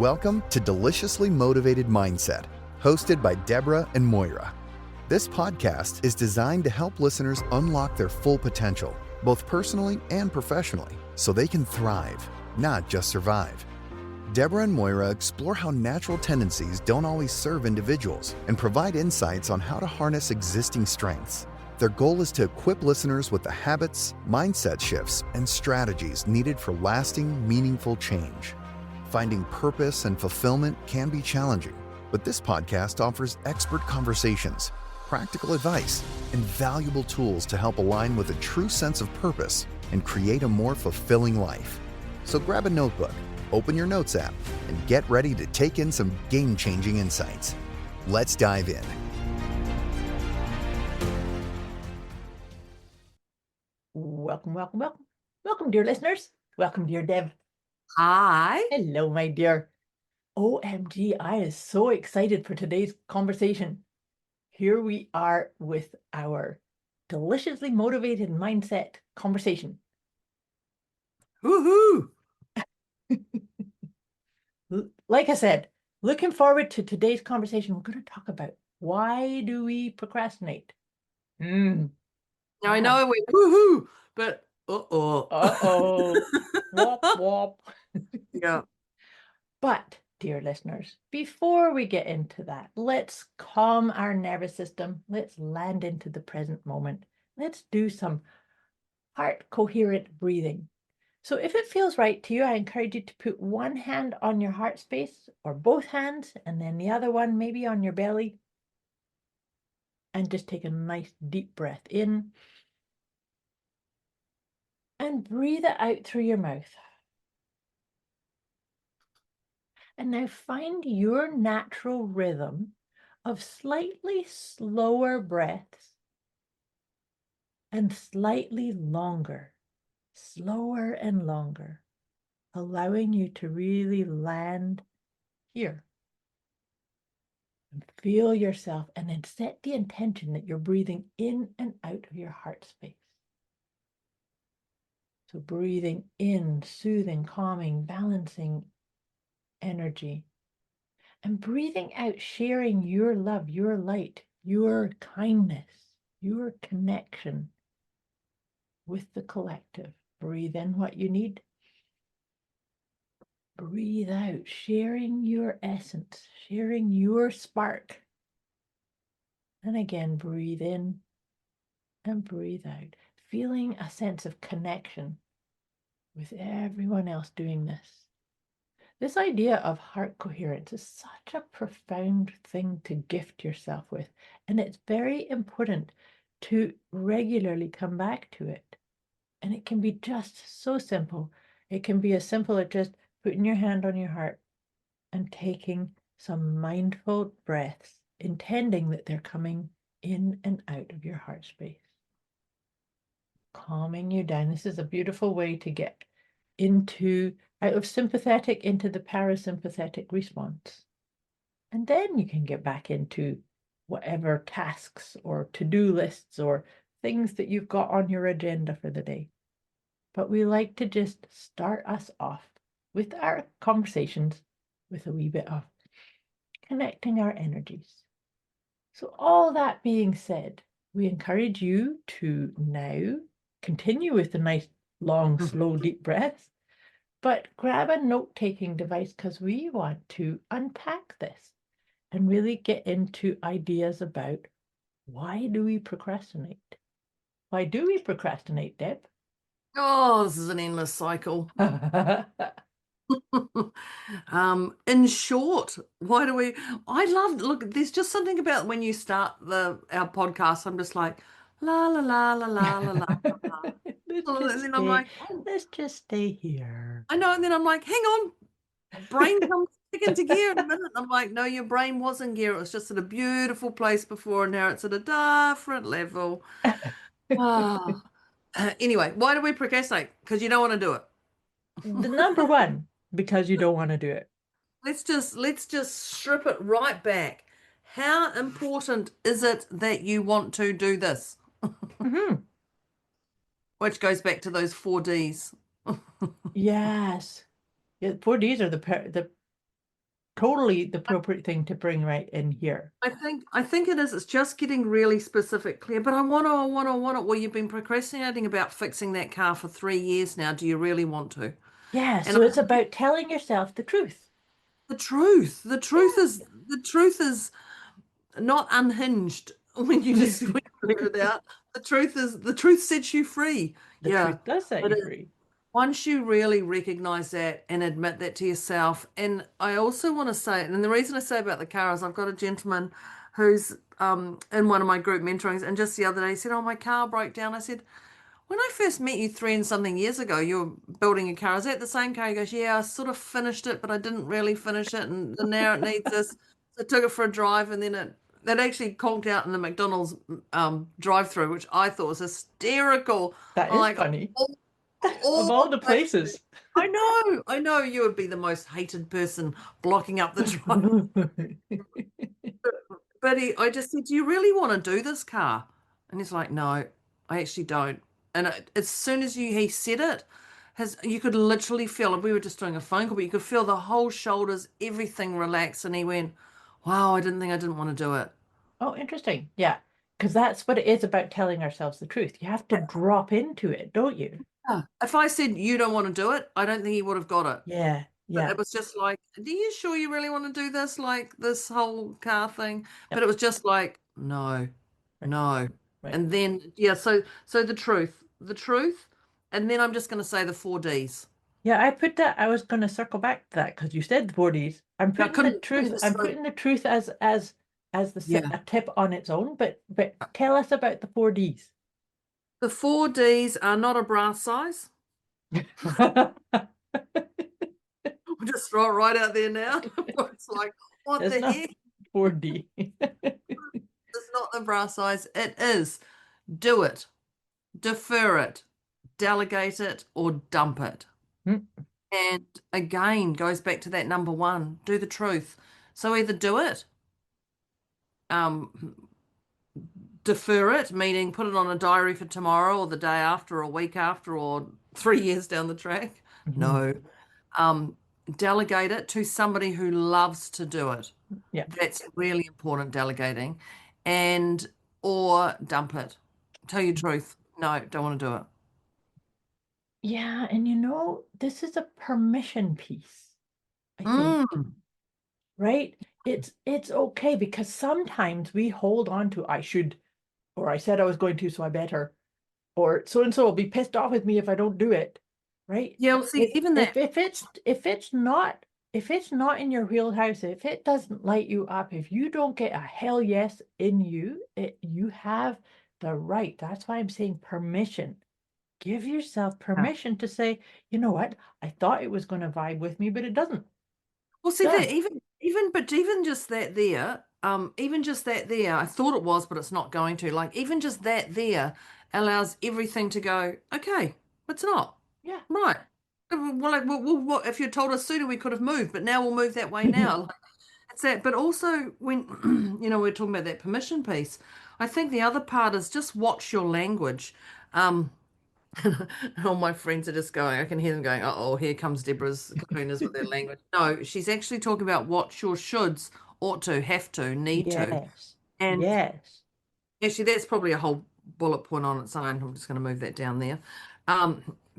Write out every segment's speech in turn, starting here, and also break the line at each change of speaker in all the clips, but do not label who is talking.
Welcome to Deliciously Motivated Mindset, hosted by Deborah and Moira. This podcast is designed to help listeners unlock their full potential, both personally and professionally, so they can thrive, not just survive. Deborah and Moira explore how natural tendencies don't always serve individuals and provide insights on how to harness existing strengths. Their goal is to equip listeners with the habits, mindset shifts, and strategies needed for lasting, meaningful change. Finding purpose and fulfillment can be challenging, but this podcast offers expert conversations, practical advice, and valuable tools to help align with a true sense of purpose and create a more fulfilling life. So grab a notebook, open your notes app, and get ready to take in some game-changing insights. Let's dive in.
Welcome, welcome, welcome. Welcome, dear listeners. Welcome, dear Deb.
Hi.
Hello, my dear. OMG, I am so excited for today's conversation. Here we are with our deliciously motivated mindset conversation.
Woohoo.
Like I said, looking forward to today's conversation. We're going to talk about why do we procrastinate?
Now I know we woohoo, but
Uh-oh. Wop, wop.
Yeah.
But, dear listeners, before we get into that, let's calm our nervous system. Let's land into the present moment. Let's do some heart coherent breathing. So if it feels right to you, I encourage you to put one hand on your heart space or both hands, and then the other one maybe on your belly. And just take a nice deep breath in. And breathe it out through your mouth. And now find your natural rhythm of slightly slower breaths and slightly longer, slower and longer, allowing you to really land here. And feel yourself, and then set the intention that you're breathing in and out of your heart space. So breathing in, soothing, calming, balancing energy. And breathing out, sharing your love, your light, your kindness, your connection with the collective. Breathe in what you need. Breathe out, sharing your essence, sharing your spark. And again, breathe in and breathe out, feeling a sense of connection with everyone else doing this. This idea of heart coherence is such a profound thing to gift yourself with, and it's very important to regularly come back to it. And it can be just so simple. It can be as simple as just putting your hand on your heart and taking some mindful breaths, intending that they're coming in and out of your heart space. Calming you down. This is a beautiful way to get out of sympathetic into the parasympathetic response. And then you can get back into whatever tasks or to-do lists or things that you've got on your agenda for the day. But we like to just start us off with our conversations with a wee bit of connecting our energies. So all that being said, we encourage you to now continue with the nice, long, slow, deep breaths, but grab a note-taking device because we want to unpack this and really get into ideas about why do we procrastinate? Why do we procrastinate, Deb?
Oh, this is an endless cycle. In short, look, there's just something about when you start our podcast, I'm just like, la, la, la, la, la, la, la.
Let's just stay here.
I know, and then I'm like, hang on, brain comes back into gear in a minute. I'm like, no, your brain was in gear. It was just at a beautiful place before, and now it's at a different level. Anyway, why do we procrastinate? Because you don't want to do it.
The number one, because you don't want to do it.
Let's just strip it right back. How important is it that you want to do this? Which goes back to those 4 Ds.
Yes. Yeah, 4 Ds are the totally the appropriate thing to bring right in here.
I think it is. It's just getting really specific, clear. But I want to. Well, you've been procrastinating about fixing that car for 3 years now. Do you really want to?
Yeah,
And
so it's about telling yourself the truth.
the truth is not unhinged when you just when you figure it out. The truth sets you free.
The
Yeah.
truth does set
But
you free.
once you really recognize that and admit that to yourself, and I also want to say, and the reason I say about the car is I've got a gentleman who's in one of my group mentorings, and just the other day he said, "Oh, my car broke down." I said, "When I first met you 3 and something years ago, you were building a car. Is that the same car?" He goes, "Yeah, I sort of finished it, but I didn't really finish it, and now it needs this." So I took it for a drive, and then it actually conked out in the McDonald's drive-through, which I thought was hysterical.
That
I'm
is
like,
funny. Of all
all
the places.
I know you would be the most hated person blocking up the drive. But I just said, "Do you really want to do this, car?" And he's like, "No, I actually don't." And as soon as he said it, you could literally feel it. We were just doing a phone call, but you could feel the whole shoulders, everything relax. And he went, "Wow, I didn't think I didn't want to do it."
Oh, interesting. Yeah. Because that's what it is about telling ourselves the truth. You have to drop into it, don't you?
Yeah. If I said you don't want to do it, I don't think he would have got it.
Yeah.
But
Yeah.
it was just like, "Are you sure you really want to do this? Like this whole car thing?" But
Yep.
it was just like, no,
Right.
no.
Right.
And then, yeah, so the truth, and then I'm just going to say the 4 Ds.
Yeah, I put that. I was going to circle back to that because you said the 40s. I'm
I
putting the
couldn't,
truth.
just
I'm
so,
putting the truth as
yeah.
a tip on its own. But tell us about the 4Ds.
The 4 Ds are not a brass size. We'll just throw it right out there now. It's like, what
It's
the
not
heck?
4D.
It's not the brass size. It is do it, defer it, delegate it, or dump it.
Hmm.
And again, goes back to that number one, do the truth. So either do it, um, defer it, meaning put it on a diary for tomorrow or the day after or a week after or 3 years down the track.
Mhm.
No. Um, Delegate it to somebody who loves to do it.
Yeah.
That's really important, delegating. And or dump it. Tell you the truth. No, don't want to do it.
Yeah, and this is a permission piece, I think,
Mm,
right? It's okay because sometimes we hold on to I should, or I said I was going to, so I better, or so and so will be pissed off with me if I don't do it, right?
yeah, well, see,
If
even
if
that.
if it's if it's not if it's not in your wheelhouse, if it doesn't light you up, if you don't get a hell yes in you, you have the right. That's why I'm saying permission. Give yourself permission to say, you know what? I thought it was going to vibe with me, but it doesn't.
Well, see that
Done.
even just that there, even just that there, I thought it was, but it's not going to. Like even just that there allows everything to go, okay, it's not.
Yeah.
Right. Well, like, well, if you told us sooner, we could have moved, but now we'll move that way now. Like, it's that. But also when we're talking about that permission piece, I think the other part is just watch your language. Um, all my friends are just going, I can hear them going, oh, here comes Deborah's kahunas with their language. No, she's actually talking about what your shoulds, ought to, have to, need to.
Yes.
And
Yes.
actually, that's probably a whole bullet point on its own. I'm just going to move that down there.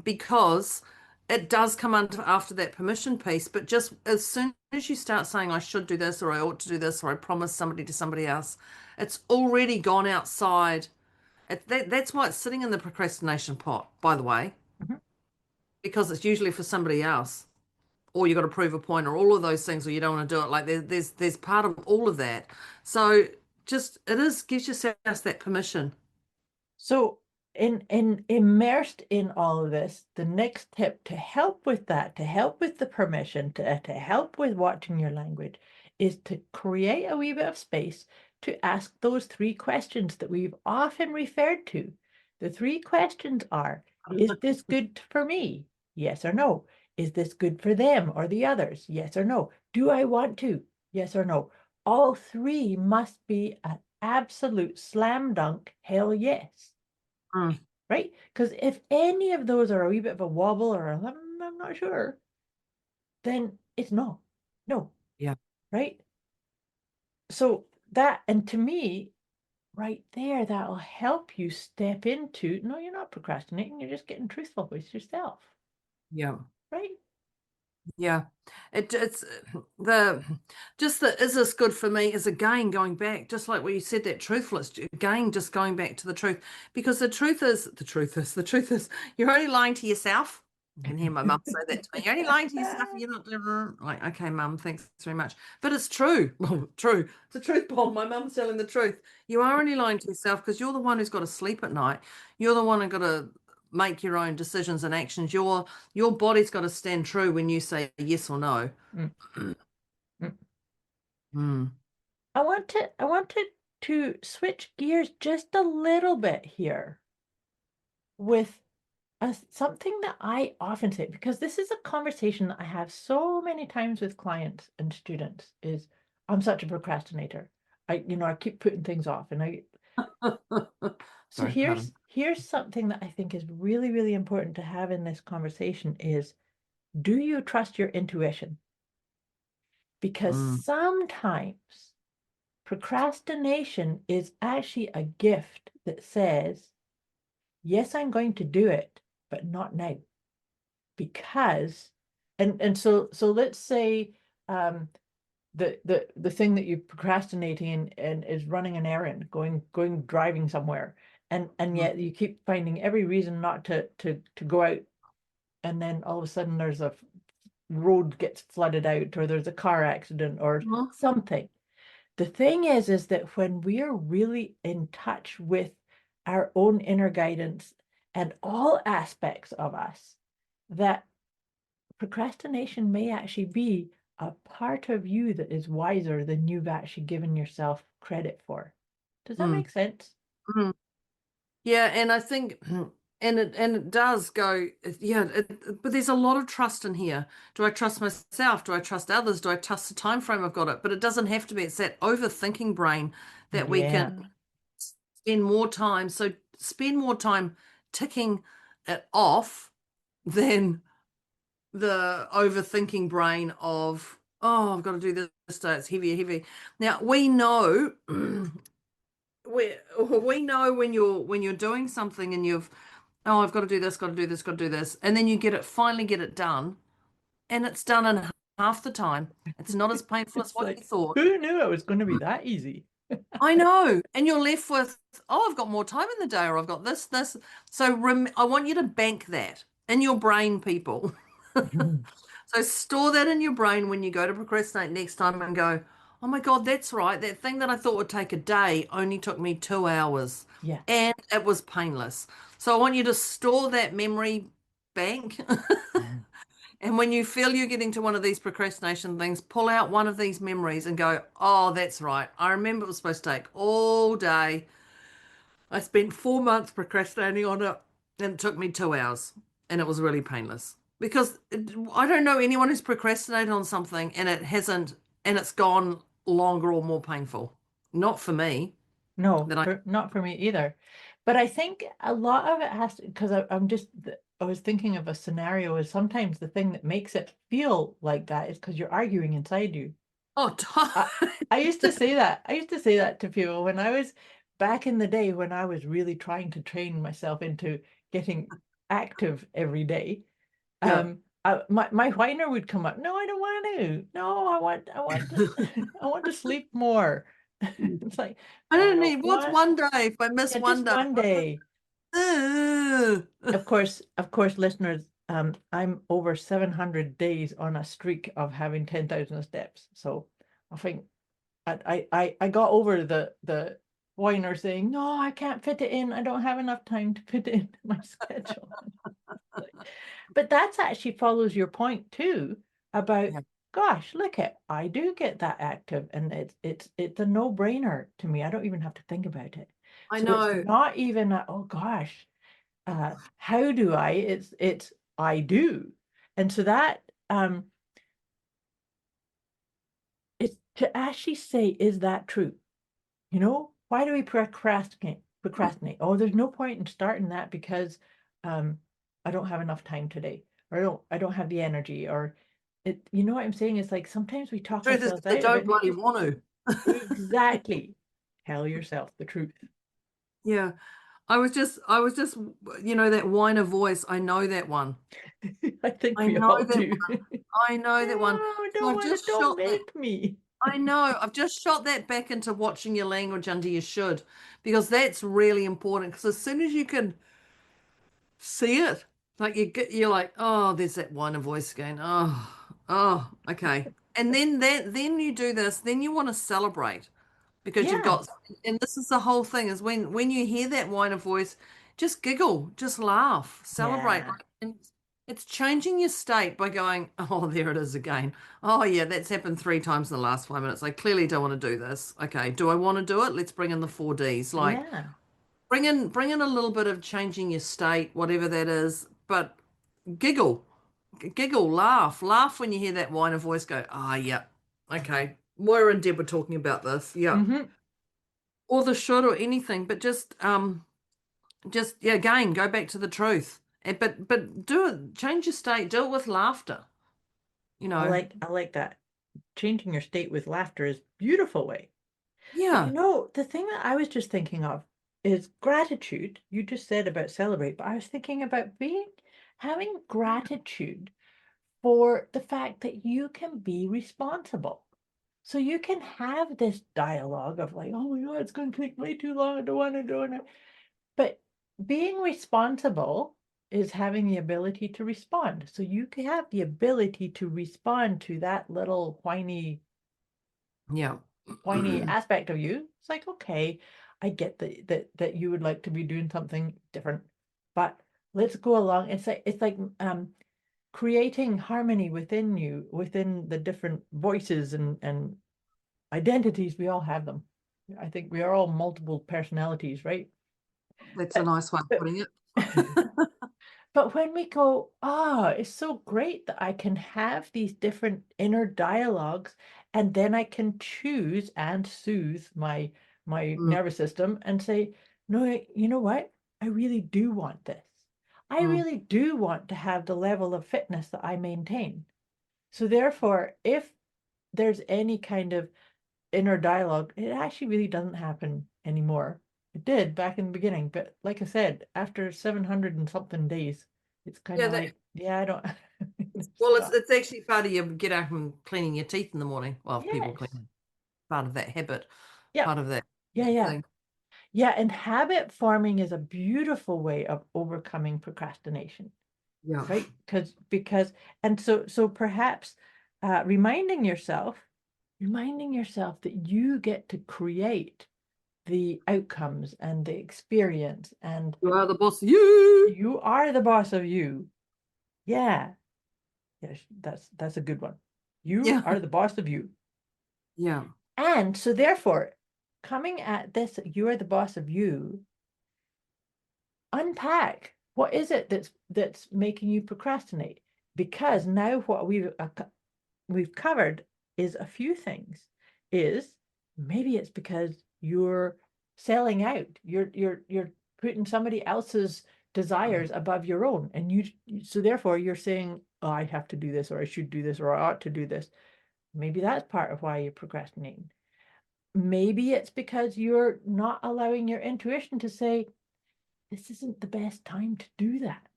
Because it does come under after that permission piece, but just as soon as you start saying, I should do this, or I ought to do this, or I promise somebody to somebody else, it's already gone outside. That's why it's sitting in the procrastination pot, by the way,
Mhm.
because it's usually for somebody else, or you got to prove a point, or all of those things, or you don't want to do it. Like there's part of all of that. So just gives yourself that permission.
So, in immersed in all of this, the next tip to help with that, to help with the permission, to help with watching your language, is to create a wee bit of space to ask those three questions that we've often referred to. The three questions are, is this good for me? Yes or no. Is this good for them or the others? Yes or no. Do I want to? Yes or no. All three must be an absolute slam dunk, hell yes.
Mm,
Right? Because if any of those are a wee bit of a wobble or I'm not sure, then it's no. No.
yeah.
right? So that, and to me, right there, that'll help you step into, no, you're not procrastinating, you're just getting truthful with yourself,
Yeah.
right?
Yeah. It's is this good for me is again going back, just like what you said, that truthfulness, again, just going back to the truth. Because the truth is, you're only lying to yourself. I can hear my mum say that to me. You're only lying to yourself. You're not like, okay, mum, thanks very much. But it's true. Well, true. It's a truth bomb. My mum's telling the truth. You are only lying to yourself because you're the one who's got to sleep at night. You're the one who's got to make your own decisions and actions. Your body's got to stand true when you say yes or no.
Mm, mm.
Mm.
I wanted to switch gears just a little bit here with something that I often say, because this is a conversation that I have so many times with clients and students, is I'm such a procrastinator. I keep putting things off, and so
Sorry, pardon.
here's something that I think is really, really important to have in this conversation is, do you trust your intuition? Because
Mm.
sometimes procrastination is actually a gift that says, yes, I'm going to do it, but not now. Because, and so let's say the thing that you're procrastinating and is running an errand, going driving somewhere, and
Mm.
yet you keep finding every reason not to go out, and then all of a sudden there's a road gets flooded out, or there's a car accident or
Mhm.
something. The thing is that when we are really in touch with our own inner guidance and all aspects of us, that procrastination may actually be a part of you that is wiser than you've actually given yourself credit for. Does that
Mm.
make sense?
Mm. Yeah, and I think, and it does go, yeah, but there's a lot of trust in here. Do I trust myself? Do I trust others? Do I trust the time frame I've got it? But it doesn't have to be. It's that overthinking brain that we
Yeah.
can spend more time. So spend more time ticking it off than the overthinking brain of, oh, I've got to do this day. It's heavy. Now we know we know when you're doing something and oh, I've got to do this, got to do this, got to do this, and then finally get it done, and it's done in half the time. It's not as painful as
It's
what you
like,
thought.
who knew it was going to be that easy?
I know, and you're left with, oh, I've got more time in the day, or I've got this. So I want you to bank that in your brain, people. So store that in your brain when you go to procrastinate next time and go, oh my God, that's right. That thing that I thought would take a day only took me 2 hours
Yeah.
and it was painless. So I want you to store that memory bank. And when you feel you're getting to one of these procrastination things, pull out one of these memories and go, oh, that's right. I remember it was supposed to take all day. I spent 4 months procrastinating on it and it took me 2 hours and it was really painless because I don't know anyone who's procrastinated on something and it's gone longer or more painful. Not for me.
No,
That I
not for me either. But I think a lot of it has to, because I was thinking of a scenario, is sometimes the thing that makes it feel like that is because you're arguing inside you.
oh
I, I used to say that. I used to say that to people when I was back in the day, when I was really trying to train myself into getting active every day.
yeah.
My whiner would come up. No, I don't want to. No, I want to, I want to sleep more. It's like,
I
no, I
don't
don't
need what's
want.
one day if I miss
Yeah,
one
just
day.
one day.
Ugh.
Of course, listeners, I'm over 700 days on a streak of having 10,000 steps. So I think I got over the whiner saying, no, I can't fit it in. I don't have enough time to fit it into my schedule. But that's actually follows your point too about,
Yeah,
gosh, look at, I do get that active, and it's a no-brainer to me. I don't even have to think about it.
I
So it's
know.
not even a, oh gosh, how do I? It's I do. And so that it's to actually say, is that true? Why do we procrastinate? Oh, there's no point in starting that because I don't have enough time today, or I don't have the energy, or you know what I'm saying? It's like sometimes we talk
Truth is,
ourselves
they
out of
don't
it.
bloody want to.
Exactly. Tell yourself the truth.
Yeah. I was just, that whiner voice. I know that one.
I think
I
we
know
all
that
do.
one. I know that one.
No,
So
don't
I've
want to,
just
don't
shot that.
make me.
I know. I've just shot that back into watching your language under your should, because that's really important. Because as soon as you can see it, like you're like, oh, there's that whiner voice again. Oh, okay. And then you do this. Then you want to celebrate because you've
Yeah,
got. And this is the whole thing: is when you hear that whiner voice, just giggle, just laugh, celebrate.
yeah,
And it's changing your state by going, oh, there it is again. Oh, yeah, that's happened 3 times in the last 5 minutes. I clearly don't want to do this. Okay, do I want to do it? Let's bring in the 4Ds. Like
yeah.
bring in a little bit of changing your state, whatever that is, but giggle, giggle, laugh when you hear that whiner voice go, ah, yeah, okay. Moira and Deb were talking about this, yeah,
Hmm.
or the should or anything, but just yeah, again, go back to the truth. But do it, change your state, do it with laughter, you know.
I like that. Changing your state with laughter is a beautiful way. But
Yeah.
the thing that I was just thinking of is gratitude. You just said about celebrate, but I was thinking about having gratitude for the fact that you can be responsible. So you can have this dialogue of like, oh my God, it's going to take way too long. I don't want to do it. But being responsible is having the ability to respond. So you can have the ability to respond to that little
Yeah.
whiny aspect of you. It's like, okay, I get that you would like to be doing something different, but let's go along. It's like creating harmony within you, within the different voices and identities. We all have them. I think we are all multiple personalities, right?
That's a
But
nice way of
but
putting it.
but when we go, it's so great that I can have these different inner dialogues, and then I can choose and soothe my
Mm,
nervous system and say, no, you know what? I really do want this. I
mm.
really do want to have the level of fitness that I maintain. So therefore, if there's any kind of inner dialogue, it actually really doesn't happen anymore. It did back in the beginning, but like I said, after 700 and something days, it's kind
Yeah,
of like, yeah, I don't
well,
stop.
it's actually part of your get up and cleaning your teeth in the morning. Well, if people
Yes.
clean, part of that habit,
Yeah.
part of that
Yeah, yeah.
thing.
Yeah, and habit forming is a beautiful way of overcoming procrastination,
Yeah.
right? Because and so perhaps reminding yourself that you get to create the outcomes and the experience, and
You are the boss. You.
you are the boss of you. Yeah. Yes, that's a good one. You
Yeah.
are the boss of you.
Yeah.
And so therefore, coming at this, you are the boss of you, unpack what is it that's making you procrastinate? Because now what we've covered is a few things. Is maybe it's because you're selling out. You're putting somebody else's desires above your own, and so therefore you're saying, oh, I have to do this, or I should do this, or I ought to do this. Maybe that's part of why you're procrastinating. Maybe it's because you're not allowing your intuition to say, this isn't the best time to do that,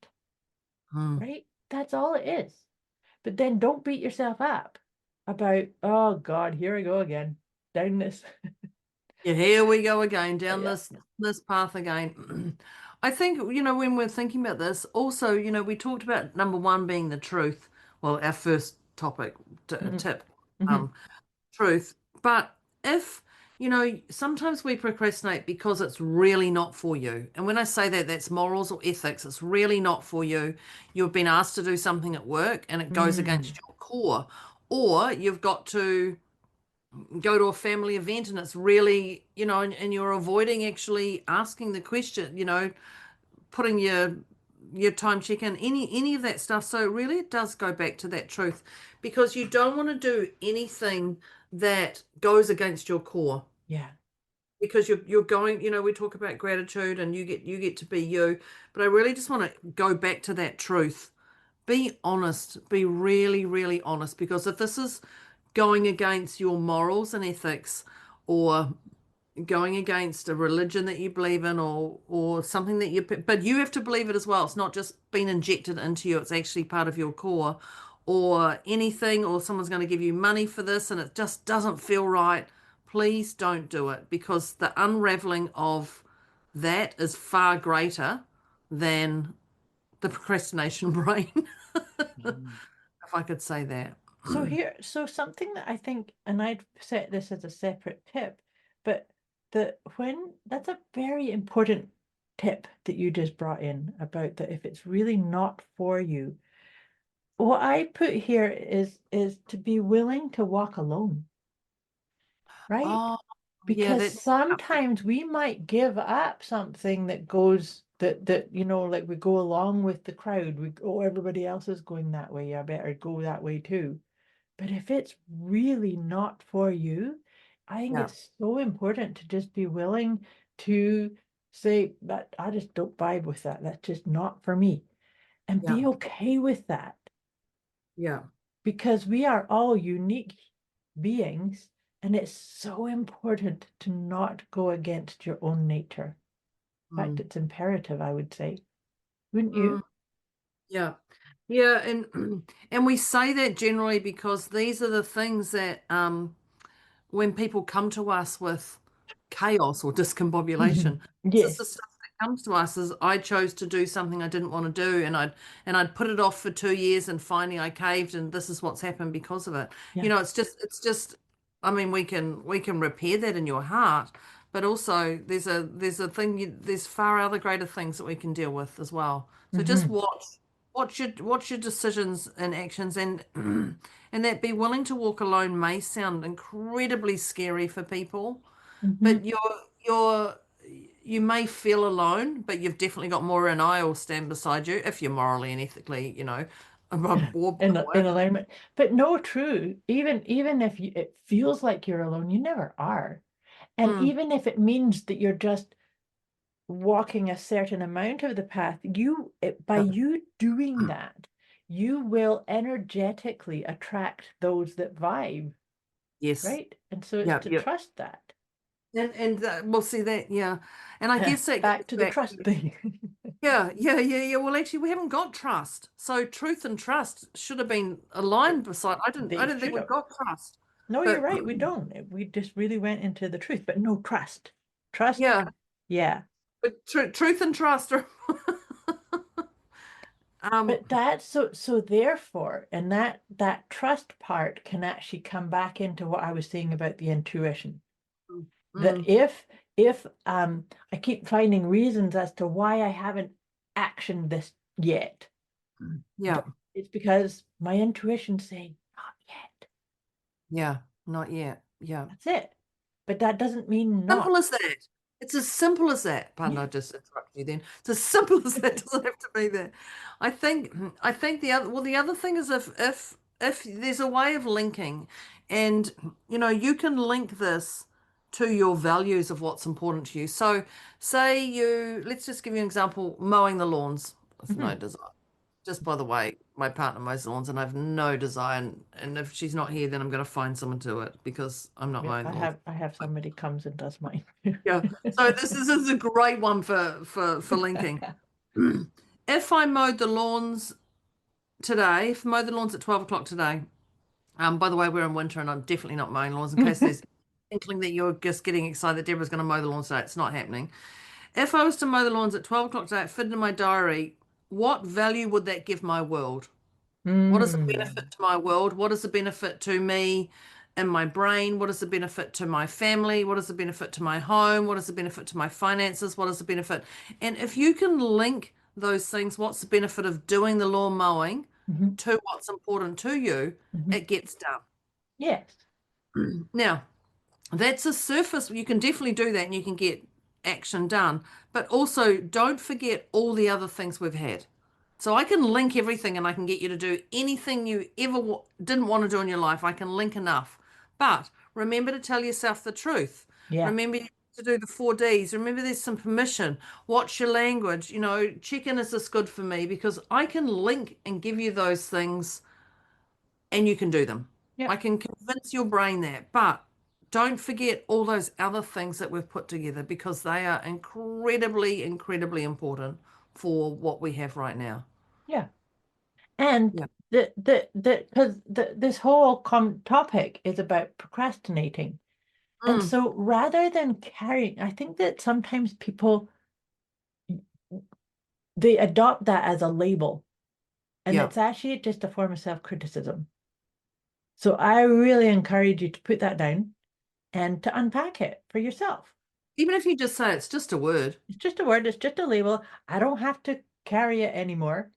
Mm.
right? That's all it is. But then don't beat yourself up about, oh God, here I go again, down this.
Yeah, here we go again, down
Yeah.
this path again. I think, when we're thinking about this, also, we talked about number one being the truth. Well, our first topic,
Mhm.
tip,
Mhm.
truth. But if, sometimes we procrastinate because it's really not for you. And when I say that, that's morals or ethics. It's really not for you. You've been asked to do something at work and it goes against
Mm.
your core. Or you've got to go to a family event and it's really, and you're avoiding actually asking the question, putting your time check in, any of that stuff. So really it does go back to that truth, because you don't want to do anything that goes against your core,
Yeah.
because you're going, we talk about gratitude and you get to be you, but I really just want to go back to that truth be honest, be really, really honest, because if this is going against your morals and ethics, or going against a religion that you believe in, or something that but you have to believe it as well. It's not just being injected into you, it's actually part of your core, or anything, or someone's going to give you money for this and it just doesn't feel right. Please don't do it, because the unraveling of that is far greater than the procrastination brain.
Mm.
If I could say that.
So something that I think, and I'd set this as a separate tip, but that's a very important tip that you just brought in about that if it's really not for you. What I put here is to be willing to walk alone, right?
Oh, yeah,
Because
that.
sometimes we might give up something that goes that like we go along with the crowd. Everybody else is going that way, I better go that way too. But if it's really not for you, I think
Yeah,
it's so important to just be willing to say that I just don't vibe with that. That's just not for me. And
yeah,
be okay with that,
yeah.
because we are all unique beings, and it's so important to not go against your own nature. In fact,
Mm.
it's imperative, I would say. Wouldn't
Mm.
you?
Yeah. Yeah, and and we say that generally because these are the things that when people come to us with chaos or discombobulation, this is the
Yes.
stuff that comes to us is I chose to do something I didn't want to do, and I'd put it off for 2 years, and finally I caved, and this is what's happened because of it.
Yeah.
It's just I mean we can repair that in your heart, but also there's far other greater things that we can deal with as well. So just
Mm-hmm.
watch your decisions and actions, and and that be willing to walk alone may sound incredibly scary for people,
Mm-hmm.
but you're you may feel alone, but you've definitely got Moira and I will stand beside you if you're morally and ethically, above board, by the
In
way.
alignment. But no, true. Even if it feels like you're alone, you never are. And
Mm,
even if it means that you're just walking a certain amount of the path, by
yeah.
you doing that, you will energetically attract those that vibe,
Yes.
right? And so it's
Yeah,
to
yeah.
trust that.
And we'll see that, yeah. And I guess that
Back
goes
to the
back
trust
to,
thing.
yeah, yeah, yeah, yeah. Well, actually, we haven't got trust. So truth and trust should have been aligned beside. I
They
don't think
should
we've
have.
got trust.
No, you're
But
right. We don't. We just really went into the truth, but no trust. Trust,
yeah,
yeah.
but truth and trust are um
But that's so therefore, and that trust part can actually come back into what I was saying about the intuition. That
mm,
if I keep finding reasons as to why I haven't actioned this yet,
yeah,
but it's because my intuition's saying, not yet.
yeah, not yet. Yeah.
That's it. But that doesn't mean
Simple
not.
as that. It's as simple as that. Pardon,
Yeah.
I just interrupted you then. It's as simple as that. Doesn't have to be that. I think the other thing is if there's a way of linking, and you can link this to your values of what's important to you. So let's just give you an example, mowing the lawns with no
Mhm.
desire. Just by the way, my partner mows the lawns and I have no desire, and if she's not here, then I'm going to find someone to do it because I'm not
Yeah,
mowing
I
the lawns.
have I have somebody comes and does mine.
Yeah. So this is a great one for linking. If I mowed the lawns today, if I mowed the lawns at 12 o'clock today, by the way, we're in winter and I'm definitely not mowing lawns in case there's inkling that you're just getting excited that Deborah's going to mow the lawns today. It's not happening. If I was to mow the lawns at 12 o'clock today, it fit in my diary, what value would that give my world? What is the benefit
Mm.
to my world? What is the benefit to me and my brain? What is the benefit to my family? What is the benefit to my home? What is the benefit to my finances? What is the benefit? And if you can link those things, what's the benefit of doing the lawn mowing
Mhm,
to what's important to you,
mhm.
it gets done.
Yes.
Now, that's a surface. You can definitely do that and you can get action done. But also, don't forget all the other things we've had. So I can link everything and I can get you to do anything you ever didn't want to do in your life. I can link enough. But remember to tell yourself the truth.
Yeah.
Remember to to do the 4 Ds. Remember, there's some permission. Watch your language. Check in, is this good for me? Because I can link and give you those things and you can do them.
Yeah.
I can convince your brain that. But don't forget all those other things that we've put together because they are incredibly, incredibly important for what we have right now.
Yeah. And
Yeah.
because this whole topic is about procrastinating. And
Mm,
so rather than carrying, I think that sometimes people, they adopt that as a label, and
yeah.
it's actually just a form of self-criticism. So I really encourage you to put that down and to unpack it for yourself.
Even if you just say it's just a word.
It's just a word, it's just a label. I don't have to carry it anymore,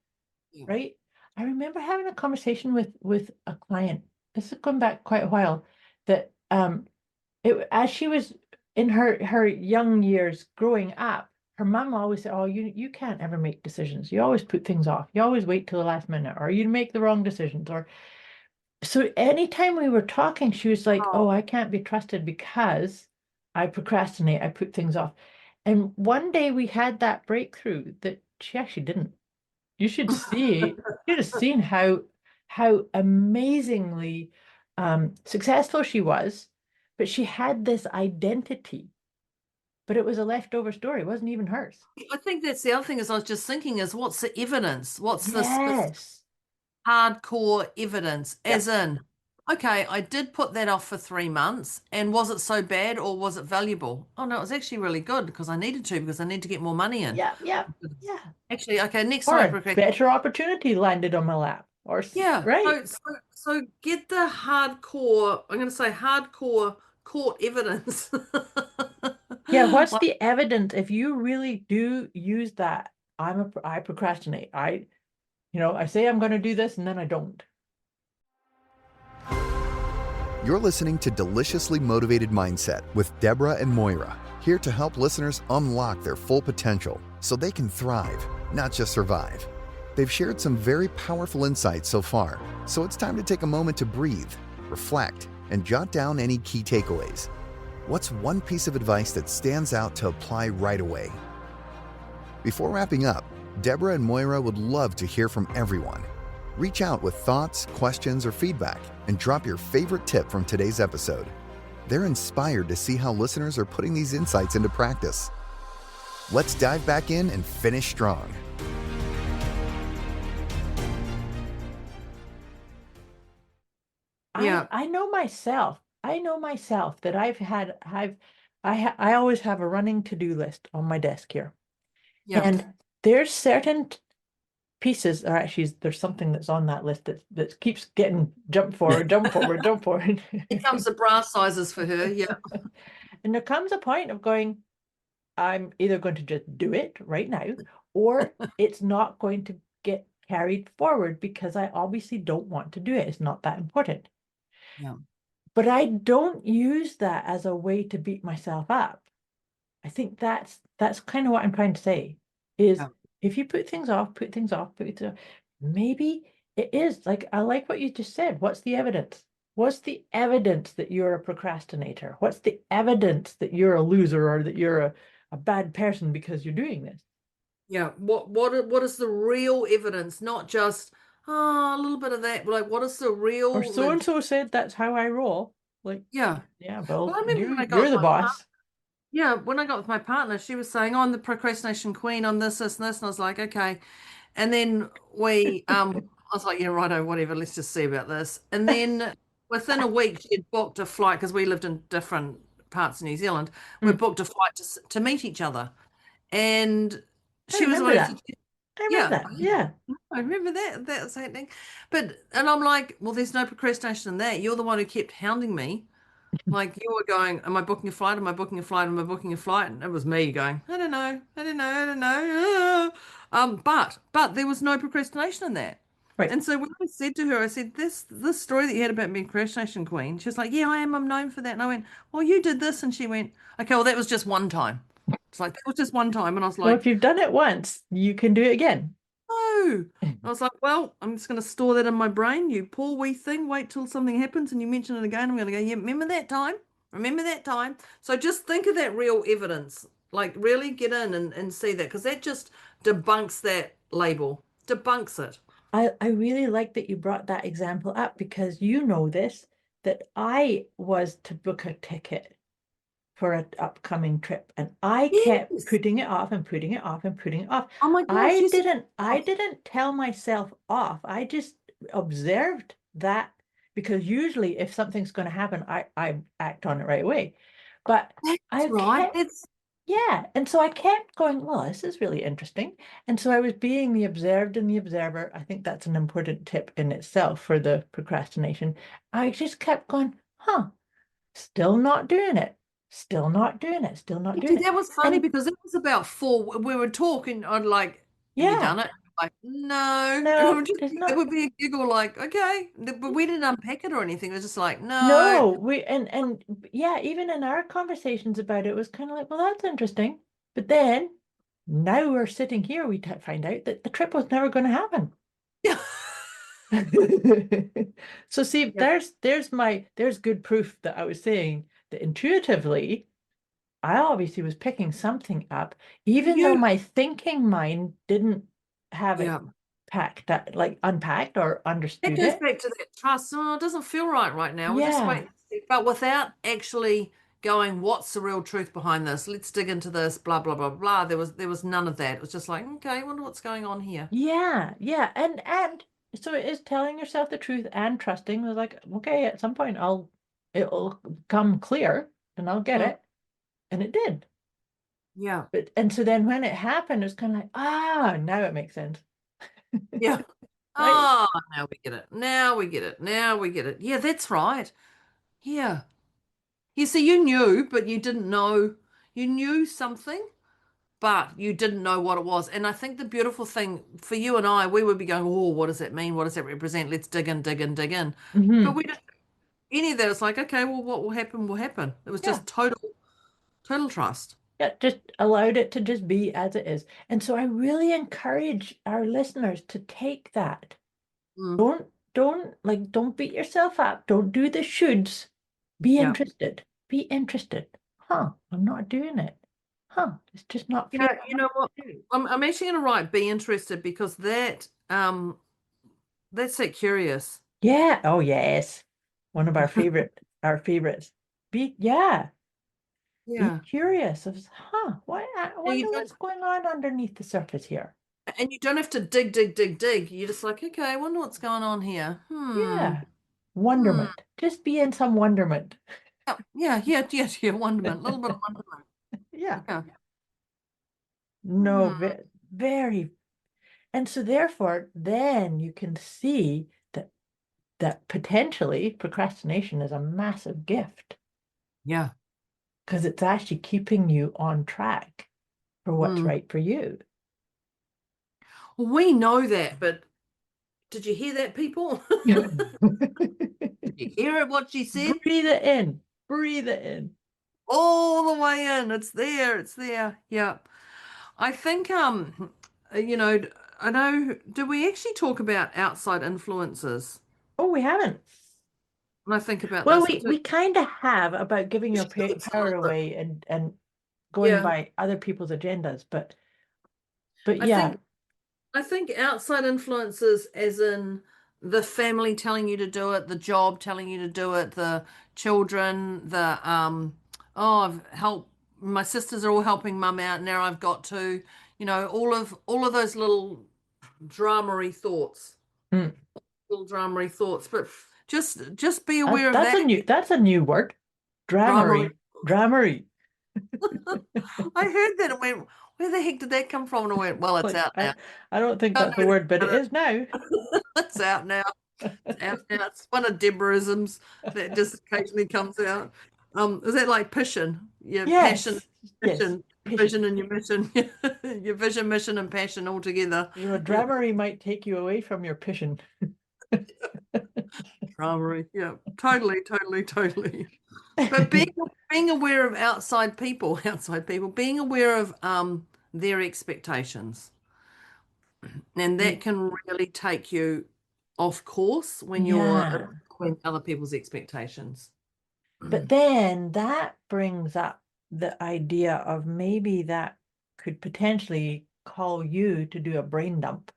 Yeah.
right? I remember having a conversation with a client. This is going back quite a while, that as she was in her young years growing up, her mum always said, "Oh, you can't ever make decisions. You always put things off. You always wait till the last minute, or you make the wrong decisions." Or so anytime we were talking, she was like,
Oh,
"Oh, I can't be trusted because I procrastinate. I put things off." And one day we had that breakthrough that she actually didn't. You should see, you should have seen how amazingly successful she was, but she had this identity, but it was a leftover story. It wasn't even hers.
I think that's the other thing is I was just thinking is what's the evidence? What's the specific
Yes.
hardcore evidence?
Yeah.
As in, okay, I did put that off for 3 months, and was it so bad or was it valuable? Oh no, it was actually really good because I needed to because I need to get more money in.
Yeah. Yeah. Yeah.
Actually, okay, next
Or
time I
a
procrastinate.
better opportunity landed on my lap. Or
Yeah.
right.
So get the hardcore, I'm going to say hardcore court evidence.
Yeah, what's
Like,
the evidence if you really do use that? I procrastinate. I say I'm going to do this and then I don't.
You're listening to Deliciously Motivated Mindset with Deborah and Moira, here to help listeners unlock their full potential so they can thrive, not just survive. They've shared some very powerful insights so far, so it's time to take a moment to breathe, reflect, and jot down any key takeaways. What's one piece of advice that stands out to apply right away? Before wrapping up, Deborah and Moira would love to hear from everyone. Reach out with thoughts, questions, or feedback, and drop your favorite tip from today's episode. They're inspired to see how listeners are putting these insights into practice. Let's dive back in and finish strong.
yeah,
I know myself. I know myself that I always have a running to-do list on my desk here.
yeah.
And there's certain pieces, or actually there's something that's on that list that keeps getting jump forward, jump forward, jump forward.
Here comes the brass sizes for her. Yeah.
And there comes a point of going, I'm either going to just do it right now, or it's not going to get carried forward because I obviously don't want to do it. It's not that important.
Yeah.
But I don't use that as a way to beat myself up. I think that's kind of what I'm trying to say is
Yeah.
if you put things off, put things off, put it off, maybe it is like I like what you just said. What's the evidence? What's the evidence that you're a procrastinator? What's the evidence that you're a loser or that you're a bad person because you're doing this?
Yeah. What is the real evidence? Not just a little bit of that. Like, what is the
Or
real
so and so said that's how I roll. Like,
yeah.
yeah,
Well,
well,
I remember when I got
you're
with
the
my
boss.
yeah, when I got with my partner, she was saying, "Oh, I'm the procrastination queen on this, and this," and I was like, "Okay." And then I was like, "Yeah, righto, whatever. Let's just see about this." And then within a week, she had booked a flight because we lived in different parts of New Zealand. We
Mm,
booked a flight to meet each other, and
I
she was the
remember
one who
that.
said,
I remember
"Yeah,
that. Yeah.
I remember that was happening." And I'm like, "Well, there's no procrastination in that. You're the one who kept hounding me." Like you were going, am I booking a flight? Am I booking a flight? Am I booking a flight? And it was me going, I don't know, I don't know, I don't know. But there was no procrastination in that.
Right.
And so when I said to her, I said, this story that you had about being procrastination queen, she was like, yeah, I am. I'm known for that. And I went, well, you did this. And she went, okay, well, that was just one time. It's like, that was just one time. And I was
Well,
like,
if you've done it once, you can do it again.
no. I was like, well, I'm just going to store that in my brain. You poor wee thing. Wait till something happens and you mention it again. I'm going to go, yeah, remember that time? Remember that time? So just think of that real evidence. Like really get in and see that because that just debunks that label, debunks it.
I really like that you brought that example up because you know this, that I was to book a ticket for an upcoming trip and I kept
Yes.
putting it off and putting it off and putting it off.
Oh my gosh,
I
you said,
didn't I
oh,
didn't tell myself off. I just observed that because usually if something's going to happen, I act on it right away. But
that's
I
right.
kept
That's
yeah, and so I kept going, well, this is really interesting. And so I was being the observed and the observer. I think that's an important tip in itself for the procrastination. I just kept going, huh, still not doing it, still not doing it, still not doing
dude,
it.
that was funny
And
because it was about four. We were talking on like, have you
yeah,
done it? Like, no. And it
no,
would just
there's
it
not.
would be a giggle, like, okay. But we didn't unpack it or anything. It was just like, no.
No, we and yeah, even in our conversations about it, it was kind of like, well, that's interesting. But then now we're sitting here, we find out that the trip was never going to happen.
Yeah.
So see,
Yeah.
there's good proof that I was saying that intuitively, I obviously was picking something up, even though
You,
my thinking mind didn't have it
yeah.
packed that like unpacked or
That
understood
goes
it.
back to that trust. Oh, it doesn't feel right now. We'll just wait
Yeah.
and see. But without actually going, what's the real truth behind this? Let's dig into this, blah, blah, blah, blah. There was none of that. It was just like, okay, I wonder what's going on here.
Yeah, yeah. And so it is telling yourself the truth and trusting was like, okay, at some point it'll come clear and I'll get
Mm,
it. And it did.
yeah.
But and so then when it happened, it's kind of like, now it makes sense.
Yeah.
Right?
Oh, now we get it. Now we get it. Now we get it. Yeah, that's right. Yeah. You see, you knew, but you didn't know. You knew something, but you didn't know what it was. And I think the beautiful thing for you and I, we would be going, oh, what does that mean? What does that represent? Let's dig in, dig in, dig in. But
Hmm.
we didn't any of that. It's like, okay, well, what will happen will happen. It was
Yeah.
just total trust.
Yeah, just allowed it to just be as it is. And so I really encourage our listeners to take that.
Mm,
Don't beat yourself up. Don't do the shoulds. Be
yeah.
interested. Be interested. Huh, I'm not doing it. Huh, it's just not
You know,
feeling
you
right
know what?
to do.
I'm actually going to write be interested because that's that curious.
Yeah. Oh, yes. One of our favorites. Yeah. Be
Yeah.
curious of, I
And you
wonder
don't
what's going on underneath the surface here.
and you don't have to dig, dig, dig, dig. You're just like, okay, I wonder what's going on here.
Yeah.
Hmm.
Wonderment. Just be in some wonderment.
Yeah. Wonderment, a little bit of wonderment.
Yeah.
Yeah.
No,
Hmm.
very. And so therefore, then you can see that potentially procrastination is a massive gift
Yeah.
because it's actually keeping you on track for what's
Hmm.
right for you.
Well, we know that, but did you hear that, people? Did you hear it, what she said?
Breathe it in. Breathe it in.
All the way in. It's there. It's there. Yeah. I think you know, I know, do we actually talk about outside influences?
Oh, we haven't.
When I think about
Well,
this,
we kind of have about giving
we
your
should do it
power
separate.
away and going
Yeah.
by other people's agendas, but
I
yeah.
think I think outside influences as in the family telling you to do it, the job telling you to do it, the children, the oh, I've helped my sisters are all helping mum out, now I've got to, all of those thoughts,
Mm.
little dramery thoughts. But just be aware of
That's
that
a new word.
dramery.
Dramery. Dramery.
I heard that and went, where the heck did that come from? And I went, well, it's
Like
out now.
I don't think
Can't
that's
do
a
anything
word, but it
about
is now.
it. It's out now. It's out now. It's one of Debrisms that just occasionally comes out. Is that like passion? Your passion,
Yes. Yes.
mission,
Patient.
vision, and your mission, your vision, mission, and passion all together.
Your
Yeah,
dramery might take you away from your passion.
dramery. Yeah, totally, totally, totally. But being aware of outside people, being aware of their expectations, and that can really take you off course when you're
Yeah.
when other people's expectations.
But then that brings up the idea of maybe that could potentially call you to do a brain dump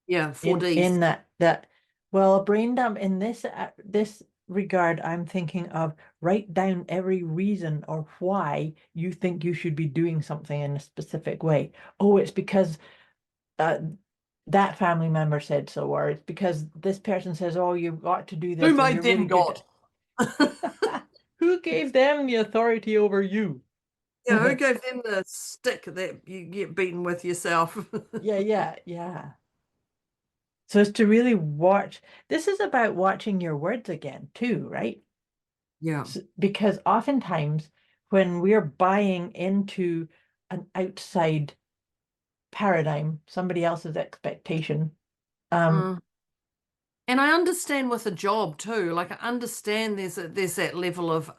Yeah, 4Ds.
in that well, a brain dump in this regard, I'm thinking of write down every reason or why you think you should be doing something in a specific way. Oh, it's because that family member said so, or it's because this person says, oh, you've got to do this
Who
and
made
you're
them
really good
God?
at who gave them the authority over you?
Yeah, who gave them the stick that you get beaten with yourself?
Yeah. So it's to really watch. This is about watching your words again, too, right?
Yeah.
Because oftentimes when we're buying into an outside paradigm, somebody else's expectation,
Mm. And I understand with a job too. Like I understand there's that level of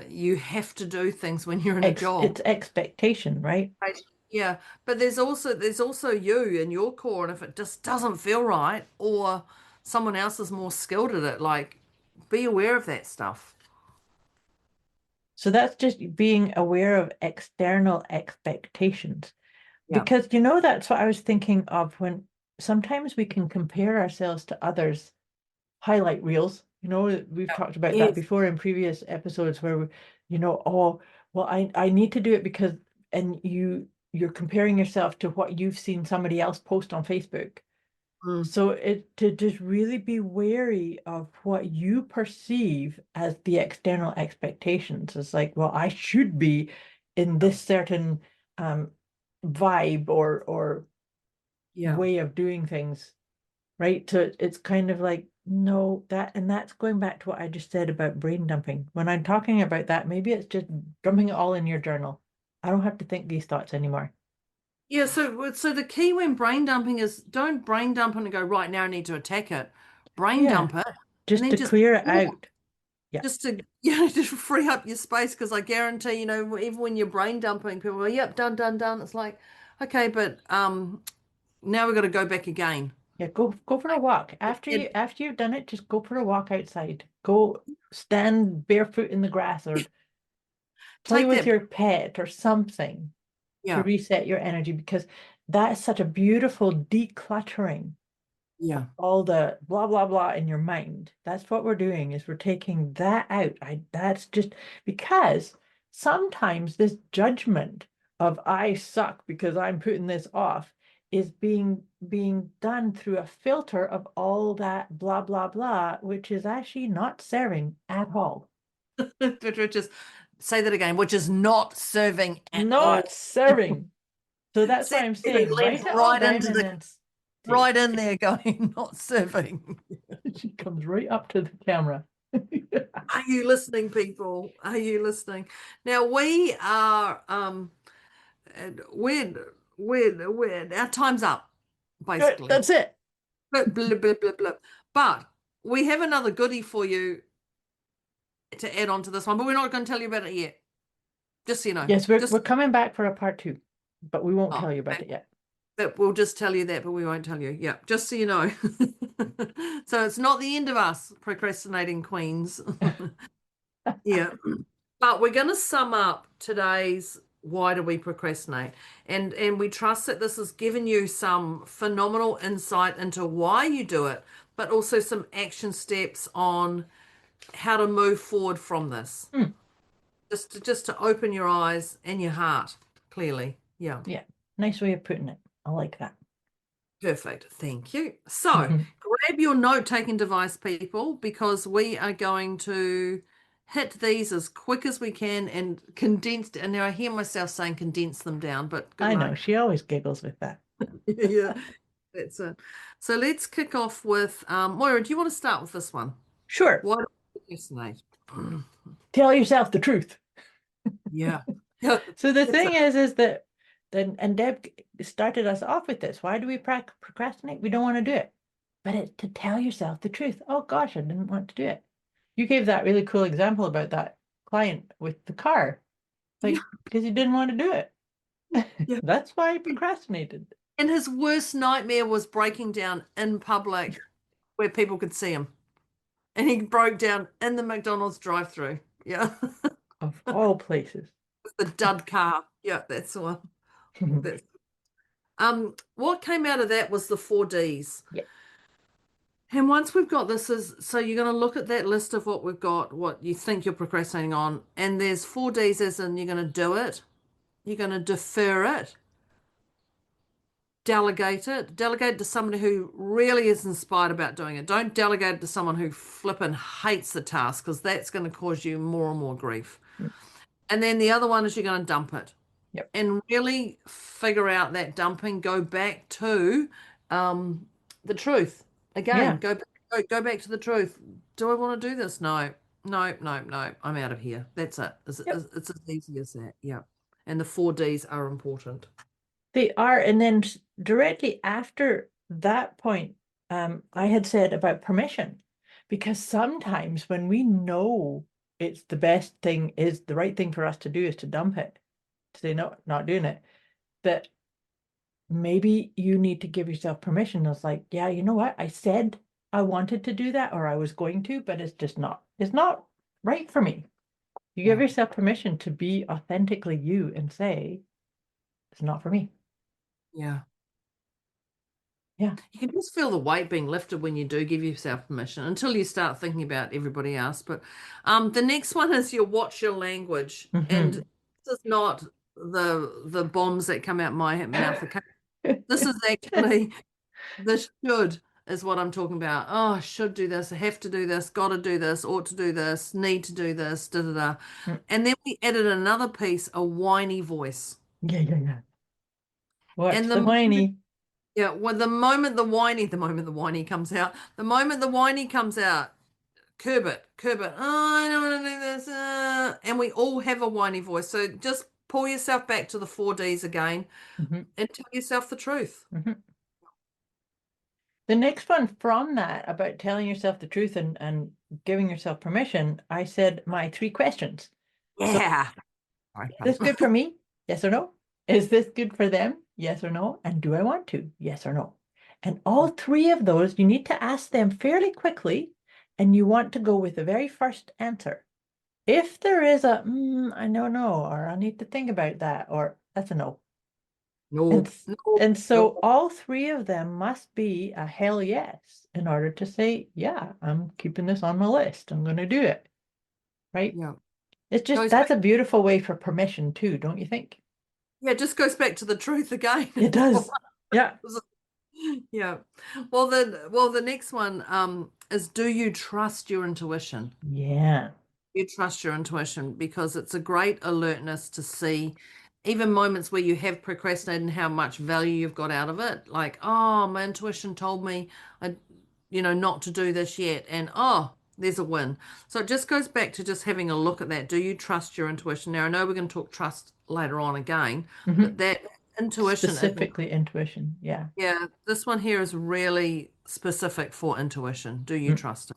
you have to do things when you're in a job.
it's expectation, right?
Right. Yeah, but there's also you in your core, and if it just doesn't feel right, or someone else is more skilled at it, like be aware of that stuff.
So that's just being aware of external expectations.
Yeah.
Because that's what I was thinking of when sometimes we can compare ourselves to others' highlight reels. We've talked about that
Yes.
before in previous episodes where oh, well, I need to do it because and you're comparing yourself to what you've seen somebody else post on Facebook.
Mm.
So to just really be wary of what you perceive as the external expectations. It's like, well, I should be in this certain um vibe or
Yeah.
way of doing things, right? So it's kind of like, no, that's going back to what I just said about brain dumping. When I'm talking about that, maybe it's just dumping it all in your journal. I don't have to think these thoughts anymore.
Yeah, so the key when brain dumping is don't brain dump and go, right now I need to attack it. Brain
Yeah,
dump it and
just
then
to
just
clear it
walk,
out. Yeah.
just to just free up your space because I guarantee, even when you're brain dumping, people go, yep, done, done, done. It's like, okay, but now we've got to go back again.
Yeah, go for a walk.
And
After you've done it, just go for a walk outside. Go stand barefoot in the grass or play
take
with
that,
your pet or something to
yeah,
reset your energy because that is such a beautiful decluttering
yeah,
all the blah blah blah in your mind. That's what we're doing is we're taking that out. That's just because sometimes this judgment of I suck because I'm putting this off is being done through a filter of all that blah blah blah, which is actually not serving at all.
just say that again, which is not serving at all.
Not serving. So that's why
Said
I'm
Mary
saying
leans
write it all
right
down
into
and
the
then say
right in there going, not serving.
she comes right up to the camera.
Are you listening, people? Are you listening? Now we are we're our time's up, basically.
That's it.
But blah, blah, blah, blah. But we have another goodie for you to add on to this one, but we're not going to tell you about it yet. Just so you know.
Yes, we're
Just
coming back for a part 2, but we won't
oh,
tell you about
okay.
it yet.
But we'll just tell you that, but we won't tell you. Yeah, just so you know. So it's not the end of us, procrastinating queens. Yeah. But we're going to sum up today's why do we procrastinate? And we trust that this has given you some phenomenal insight into why you do it, but also some action steps on how to move forward from this.
Hmm.
Just to open your eyes and your heart clearly. Yeah.
Yeah, nice way of putting it. I like that.
Perfect. Thank you. So grab your note-taking device, people, because we are going to hit these as quick as we can and condensed. And now I hear myself saying condense them down, but good
I know
luck.
she always giggles with that.
Yeah, that's it. So let's kick off with Moira, do you want to start with this one?
Sure.
Why do we procrastinate?
Tell yourself the truth.
Yeah.
So the
That's
thing
it.
is that then and Deb started us off with this. Why do we procrastinate? We don't want to do it. But it's to tell yourself the truth. Oh gosh, I didn't want to do it. You gave that really cool example about that client with the car. Like because he didn't want to do it.
Yeah.
That's why he procrastinated.
And his worst nightmare was breaking down in public where people could see him. And he broke down in the McDonald's drive-through. Yeah.
Of all places.
The dud car. Yeah, that's the one. That's what came out of that was the 4Ds.
Yeah.
And once we've got this so you're going to look at that list of what we've got, what you think you're procrastinating on, and there's 4Ds as in you're going to do it, you're going to defer it, delegate it to somebody who really is inspired about doing it. Don't delegate it to someone who flippin' hates the task, because that's going to cause you more and more grief.
Mm.
And then the other one is you're going to dump it.
Yep.
And really figure out that dumping, go back to the truth. Again, go back to the truth. Do I want to do this? No. I'm out of here. That's it. It's as easy as that. Yeah. And the 4Ds are important.
They are. And then directly after that point, I had said about permission, because sometimes when we know it's the best thing, is the right thing for us to do is to dump it, to say, no, not doing it, that maybe you need to give yourself permission. It's like, yeah, you know what? I said I wanted to do that, or I was going to, but it's not right for me. You give yourself permission to be authentically you and say, it's not for me.
Yeah.
Yeah.
You can just feel the weight being lifted when you do give yourself permission, until you start thinking about everybody else. But the next one is you watch your language. And this is not the bombs that come out my mouth. This is actually the should is what I'm talking about. Oh, I should do this. I have to do this. Got to do this. Ought to do this. Need to do this. Da da da. And then we added another piece, a whiny voice.
Yeah. Watch
And
the whiny.
Yeah, well, the moment the whiny comes out, curb it. Oh, I don't want to do this. And we all have a whiny voice. So just pull yourself back to the 4Ds again and tell yourself the truth.
The next one from that, about telling yourself the truth and giving yourself permission, I said my 3 questions.
Yeah.
So, is this good for me? Yes or no? Is this good for them? Yes or no? And do I want to? Yes or no? And all 3 of those, you need to ask them fairly quickly, and you want to go with the very first answer. If there is a, I don't know, or I need to think about that, or that's a no. And so all 3 of them must be a hell yes in order to say, yeah, I'm keeping this on my list. I'm going to do it. Right?
Yeah.
It's just, that's a beautiful way for permission too, don't you think?
Yeah, it just goes back to the truth again.
It does. Yeah.
Yeah. Well, the next one is, do you trust your intuition?
Yeah.
You trust your intuition, because it's a great alertness to see even moments where you have procrastinated and how much value you've got out of it. Like, oh, my intuition told me not to do this yet, and there's a win. So it just goes back to just having a look at that. Do you trust your intuition? Now, I know we're going to talk trust later on again, but that intuition,
specifically intuition. Yeah.
Yeah, this one here is really specific for intuition. Do you trust it?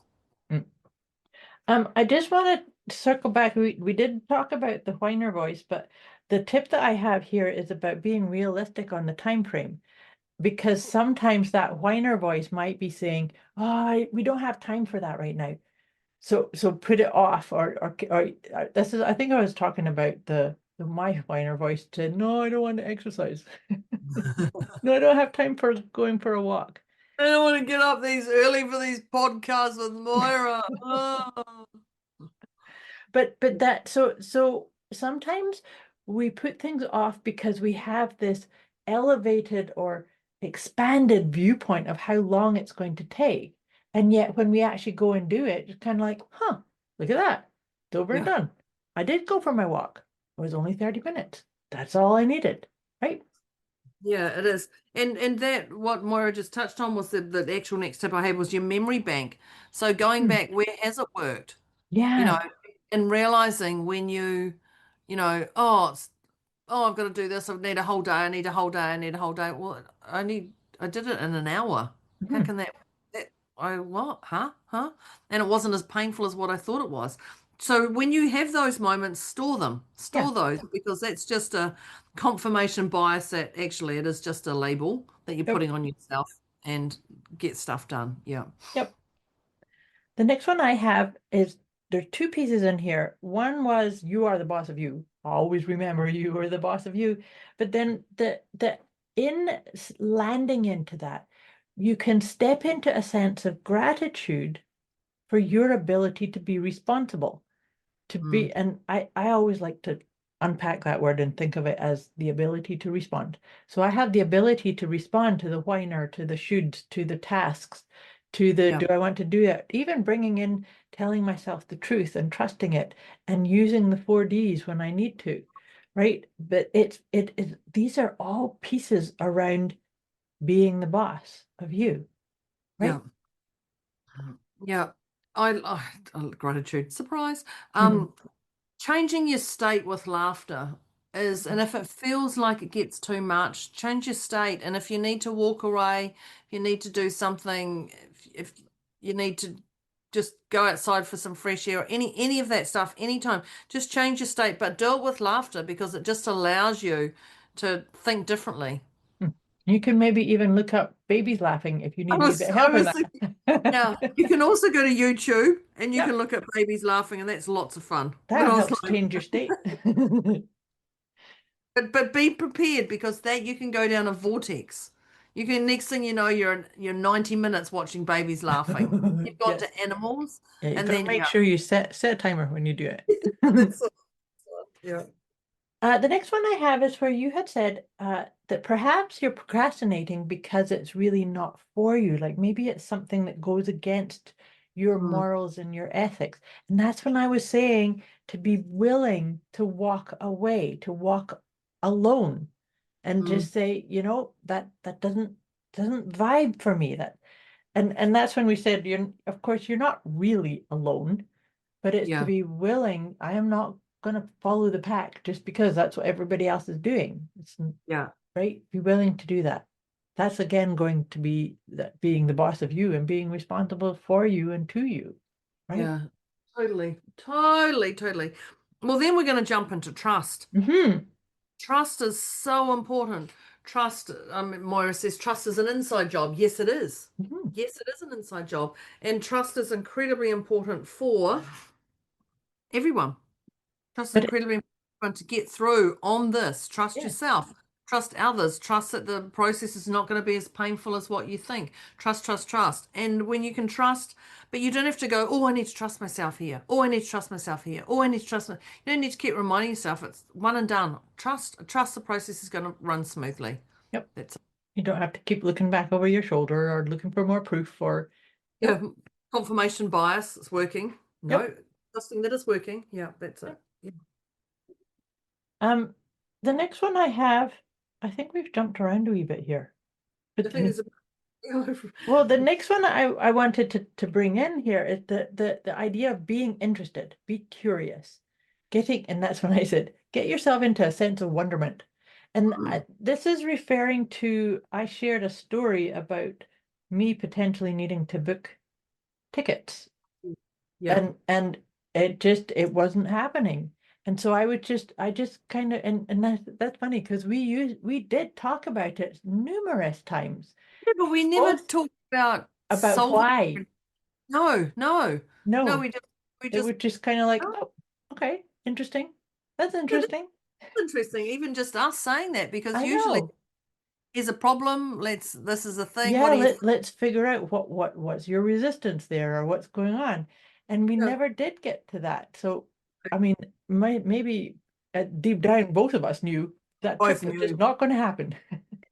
I just want to circle back. We did talk about the whiner voice, but the tip that I have here is about being realistic on the time frame, because sometimes that whiner voice might be saying, we don't have time for that right now. So put it off, or this is, I think I was talking about my whiner voice said, no, I don't want to exercise. No, I don't have time for going for a walk.
I don't want to get up these early for these podcasts with Moira.
But that, so sometimes we put things off because we have this elevated or expanded viewpoint of how long it's going to take. And yet when we actually go and do it, it's kind of like, look at that. It's over and done. I did go for my walk. It was only 30 minutes. That's all I needed, right?
Yeah, it is. And that, what Moira just touched on, was the actual next tip I had was your memory bank. So going back, where has it worked?
Yeah.
And realizing when I've got to do this. I need a whole day. I need a whole day. Well, I did it in an hour. How can that, what? Huh? And it wasn't as painful as what I thought it was. So when you have those moments, store them. Store those, because that's just a confirmation bias that actually it is just a label that you're putting on yourself, and get stuff done. Yeah.
Yep. The next one I have is there's two pieces in here. One was you are the boss of you. Always remember you are the boss of you. But then the in landing into that, you can step into a sense of gratitude for your ability to be responsible, to be, and I always like to unpack that word and think of it as the ability to respond. So I have the ability to respond to the whiner, to the shoulds, to the tasks, to the
Yeah.
do I want to do it? Even bringing in telling myself the truth and trusting it and using the 4Ds when I need to, right? But it is these are all pieces around being the boss of you, right?
Yeah. Yeah. Gratitude. Surprise.
Mhm.
Changing your state with laughter is, and if it feels like it gets too much, change your state. And if you need to walk away, if you need to do something, if you need to just go outside for some fresh air, or any of that stuff, anytime, just change your state, but do it with laughter because it just allows you to think differently.
Mm. You can maybe even look up babies laughing if you
I
need a wee
was,
bit of
I
help with
was
that.
Yeah, you can also go to YouTube and you
Yep,
can look at babies laughing, and that's lots of fun. But
that
I was
helps
like,
change your state.
but be prepared because that you can go down a vortex. You can next thing you know you're 90 minutes watching babies laughing. You've gone
Yes.
to animals,
Yeah, you
and
gotta
then
make
yeah,
sure you set a timer when you do it.
that's yeah.
The next one I have is where you had said that perhaps you're procrastinating because it's really not for you. Like maybe it's something that goes against your
Mm,
morals and your ethics. And that's when I was saying to be willing to walk away, to walk alone and
mm,
just say, that doesn't vibe for me. And that's when we said you're of course you're not really alone, but it's to
yeah,
be willing. I am not going to follow the pack just because that's what everybody else is doing. It's
yeah,
right. Be willing to do that. That's again going to be that being the boss of you and being responsible for you and to you, right?
yeah. Totally, totally, totally. Well, then we're going to jump into trust.
Mm-hmm.
Trust is so important. Trust, Moira says trust is an inside job. Yes, it is.
Mm-hmm.
Yes, it is an inside job. And trust is incredibly important for everyone. Trust is
But
incredibly important to get through on this. Trust
yes,
yourself. Trust others. Trust that the process is not going to be as painful as what you think. Trust, trust, trust. And when you can trust, but you don't have to go, oh, I need to trust myself here. Oh, I need to trust myself here. Oh, I need to trust. You don't need to keep reminding yourself. It's one and done. Trust the process is going to run smoothly.
yep.
That's it.
You don't have to keep looking back over your shoulder or looking for more proof or yep,
Yeah, confirmation bias is working.
yep.
No, trusting that it's working. Yeah, that's it.
Yep.
Yeah.
Um, the next one I have, I think we've jumped around a wee bit here.
I
But
think there's a
well, the next one I wanted to bring in here is the idea of being interested, be curious, and that's when I said, get yourself into a sense of wonderment. And this is referring to, I shared a story about me potentially needing to book tickets
yeah.
and it wasn't happening. And so I just kind of, and that's funny because we did talk about it numerous times,
Yeah, but we never
both
talked about
about
solving.
why.
No, no, no.
No,
We
it
just.
was just kind of like,
Oh,
oh, okay, interesting. That's
yeah, that's
interesting.
interesting. Even just us saying that, because
I
usually
know.
here's a problem. This is a thing. What
Yeah,
do you think?
let's figure out what's your resistance there or what's going on. And we
Yeah,
never did get to that. So, I mean, maybe deep down, both of us knew that
both
trip was just
knew.
not going to happen.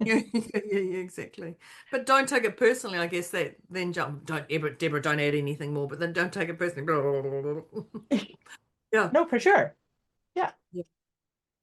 Yeah, yeah, exactly. But don't take it personally. I guess that then jump. Don't Deborah, don't add anything more. But then don't take it personally. Yeah.
No, for sure. Yeah.
Yeah.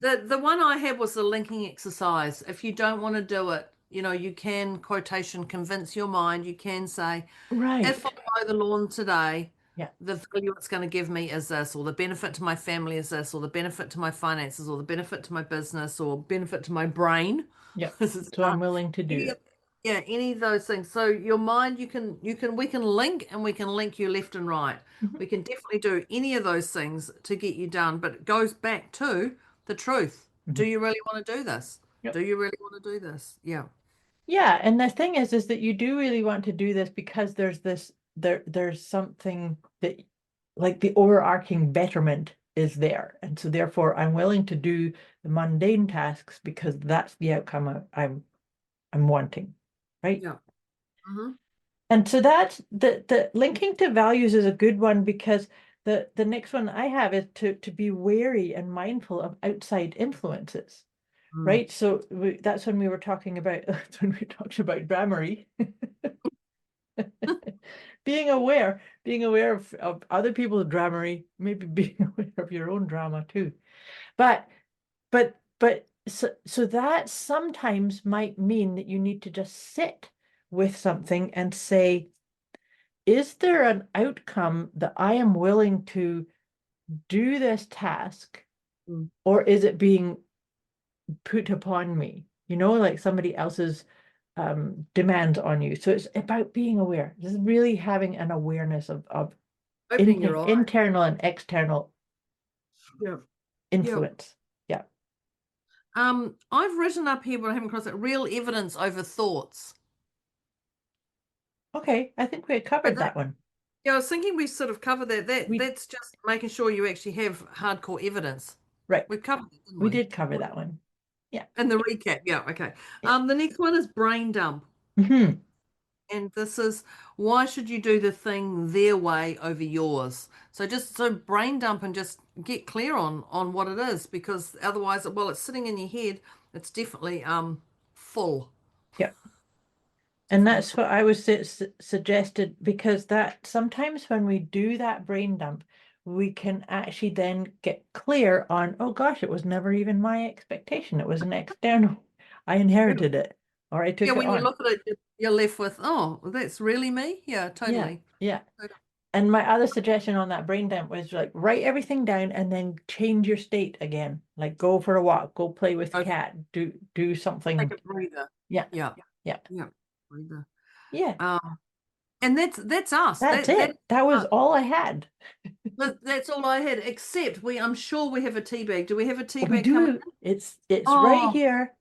The one I had was the linking exercise. If you don't want to do it, you can quotation convince your mind. You can say, if I
Right.
mow the lawn today,
Yeah.
the value it's going to give me is this, or the benefit to my family is this, or the benefit to my finances, or the benefit to my business, or benefit to my brain.
Yeah.
This is
So I'm willing to do
any of,
it.
yeah, any of those things. So your mind, we can link, and we can link you left and right.
Mhm,
We can definitely do any of those things to get you done, but it goes back to the truth. Do
mhm.
you really want to do this?
Yep.
Do you really want to do this? Yeah.
Yeah, and the thing is that you do really want to do this because there's this there's something that, like, the overarching betterment is there, and so therefore I'm willing to do the mundane tasks because that's the outcome I'm wanting, right?
Yeah. Mm-hmm.
And so that's the linking to values is a good one, because the next one I have is to be wary and mindful of outside influences, right? So that's when we were talking about that's when we talked about dramery. being aware of other people's dramery, maybe being aware of your own drama too. But so that sometimes might mean that you need to just sit with something and say, is there an outcome that I am willing to do this task, or is it being put upon me? Like somebody else's demands on you. So it's about being aware. This is really having an awareness of
Opening your eyes.
internal and external
Yeah.
influence. Yeah.
I've written up here, but I haven't crossed it. Real evidence over thoughts.
Okay, I think we had covered that one.
Yeah, I was thinking we sort of covered that. That's just making sure you actually have hardcore evidence.
Right.
We've covered it, didn't
We
we?
did cover that one. Yeah.
And the recap. Yeah, okay.
Yeah.
The next one is brain dump.
Mm-hmm.
And this is, why should you do the thing their way over yours? So brain dump and just get clear on what it is, because otherwise, while it's sitting in your head, it's definitely full.
Yeah. And that's what I was suggested, because that sometimes when we do that brain dump, we can actually then get clear on, oh gosh, it was never even my expectation. It was an external. I inherited it, or I took it
when
on.
you look at it, you're left with, oh, that's really me? Yeah, totally.
Yeah. And my other suggestion on that brain dump was, like, write everything down and then change your state again. Like, go for a walk, go play with the cat, do something.
Take a breather.
Yeah.
Breather.
Yeah.
And that's us.
That's it. That was all I had.
But that's all I had, except I'm sure we have a tea bag. Do we have a tea
We
bag
do.
coming?
It's right here.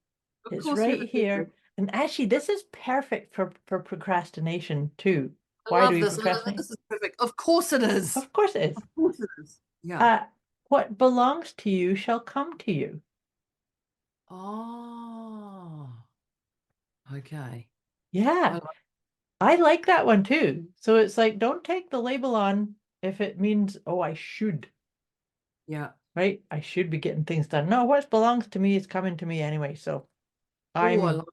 Of
It's
course we have
right
a tea
here.
bag.
And actually, this is perfect for procrastination too.
I
Why
love
do we
this.
procrastinate?
This is perfect. Of course it is.
Of course it is.
Of course it is. Yeah.
What belongs to you shall come to you.
Oh. Okay.
Yeah. I like that one too. So it's like, don't take the label on if it means, oh, I should.
Yeah.
Right? I should be getting things done. No, what belongs to me is coming to me anyway. So I'm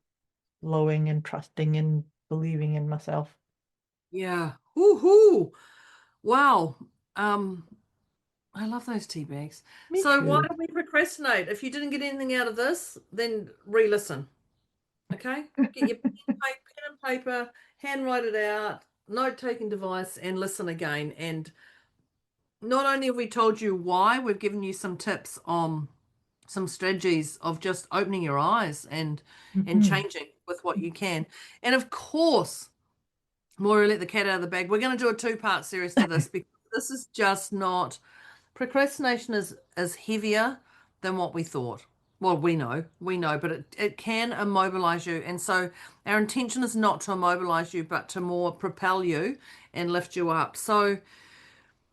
flowing and trusting and believing in myself.
Yeah. Woohoo. Wow. I love those tea bags.
Me
So
too.
why do we procrastinate? If you didn't get anything out of this, then re-listen. Okay? Get your pen and paper, handwrite it out, note-taking device, and listen again. And not only have we told you why, we've given you some tips on some strategies of just opening your eyes and changing with what you can. And of course, Moira, let the cat out of the bag. We're going to do a 2-part series to this, because this is just not, procrastination is heavier than what we thought. Well, we know, but it can immobilize you. And so our intention is not to immobilize you, but to more propel you and lift you up. So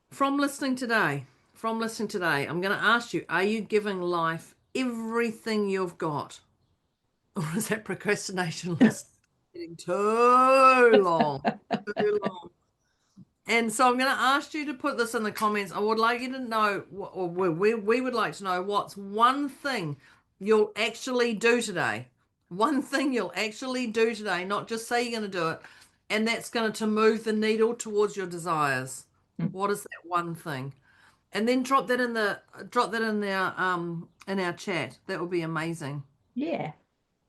from listening today, I'm going to ask you, are you giving life everything you've got? Or is that procrastination list getting too long? Too long. And so I'm going to ask you to put this in the comments. I would like you to know, or we would like to know, what's one thing you'll actually do today. One thing you'll actually do today, not just say you're going to do it, and that's going to move the needle towards your desires. What is that one thing? And then drop that in our chat. That would be amazing.
Yeah.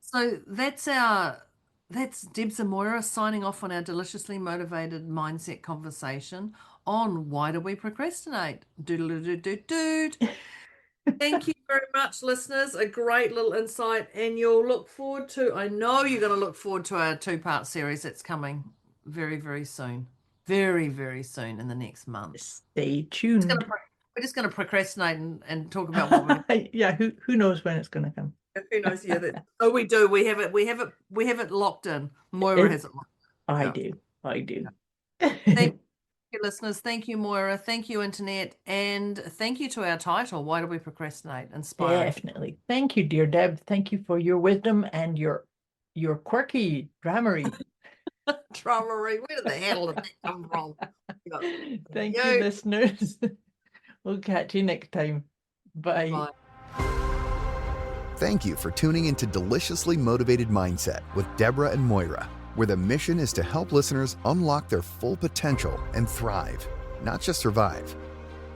So that's Debz and Moira signing off on our deliciously motivated mindset conversation on why do we procrastinate. Doodle-doo-doo-doo-dood. Thank you very much, listeners. A great little insight, and I know you're going to look forward to our 2-part series that's coming very, very soon. Very, very soon in the next month.
Stay tuned.
We're just going to procrastinate and talk about what we
yeah, who knows when it's going to come.
Who knows? Yeah, we do. We have it locked in. Moira has it locked in.
I do.
Thank you, listeners. Thank you, Moira. Thank you, Internet. And thank you to our title, Why Do We Procrastinate? Inspiring.
Definitely. Thank you, dear Deb. Thank you for your wisdom and your quirky dramery.
Dramery. Where the hell did that come from?
Thank you, listeners. We'll catch you next time. Bye.
Bye.
Thank you for tuning into Deliciously Motivated Mindset with Deborah and Moira, where the mission is to help listeners unlock their full potential and thrive, not just survive.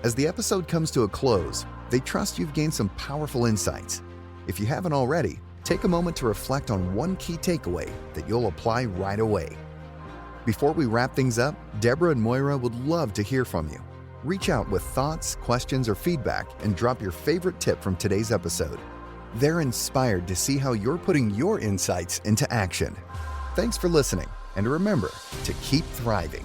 As the episode comes to a close, they trust you've gained some powerful insights. If you haven't already, take a moment to reflect on one key takeaway that you'll apply right away. Before we wrap things up, Deborah and Moira would love to hear from you. Reach out with thoughts, questions, or feedback and drop your favorite tip from today's episode. They're inspired to see how you're putting your insights into action. Thanks for listening, and remember to keep thriving.